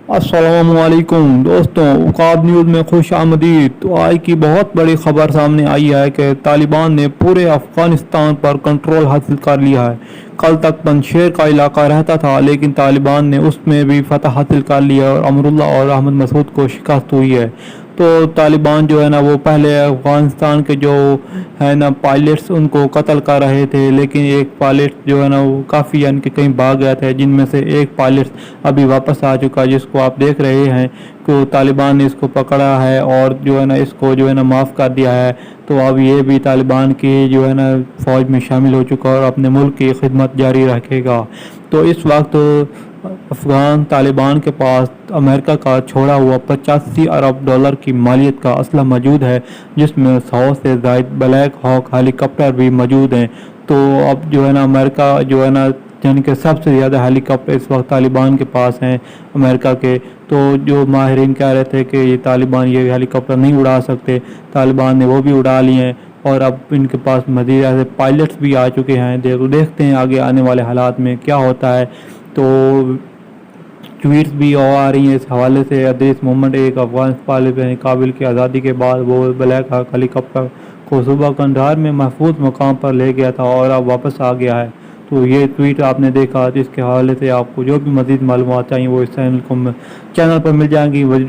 अस्सलामुअलैकुम दोस्तों, उकाब न्यूज़ में खुश आमदीद। तो आज की बहुत बड़ी खबर सामने आई है कि तालिबान ने पूरे अफ़गानिस्तान पर कंट्रोल हासिल कर लिया है। कल तक पंजशेर का इलाका रहता था, लेकिन तालिबान ने उसमें भी फतह हासिल कर लिया और अमरुल्ला और अहमद मसूद को शिकस्त हुई है। तो तालिबान जो है ना, वो पहले अफ़गानिस्तान के जो है ना पायलट्स, उनको कत्ल कर रहे थे, लेकिन एक पायलट जो है ना वो काफ़ी यानी कि कहीं भाग गया था, जिनमें से एक पायलट अभी वापस आ चुका है, जिसको आप देख रहे हैं कि तालिबान ने इसको पकड़ा है और जो है ना इसको जो है ना माफ़ कर दिया है। तो अब ये भी तालिबान की जो है ना फ़ौज में शामिल हो चुका है और अपने मुल्क की खिदमत जारी रखेगा। तो इस वक्त अफ़गान तालिबान के पास अमेरिका का छोड़ा हुआ 85 अरब डॉलर की मालियत का असला मौजूद है, जिसमें 100 से ज़ायद ब्लैक हॉक हेलीकॉप्टर भी मौजूद हैं। तो अब जो है ना अमेरिका जो है ना यानी कि सबसे ज़्यादा हेलीकॉप्टर इस वक्त तालिबान के पास हैं अमेरिका के। तो जो माहिरीन कह रहे थे कि ये तालिबान ये हेलीकॉप्टर नहीं उड़ा सकते, तालिबान ने वो भी उड़ा लिए हैं और अब इनके पास मज़ीद ऐसे पायलट्स भी आ चुके हैं। देखते हैं आगे आने वाले हालात में क्या होता है। तो ट्वीट्स भी और आ रही हैं इस हवाले से। अदीस मोहम्मद, एक अफगान पायलट है, काबिल की आज़ादी के बाद वो ब्लैक हॉक हेलीकॉप्टर को सुबह कंधार में महफूज मकाम पर ले गया था और अब वापस आ गया है। तो ये ट्वीट आपने देखा, इसके हवाले से आपको जो भी मज़ीद मालूमात चाहिए वो इस चैनल पर मिल जाएंगी। वीडियो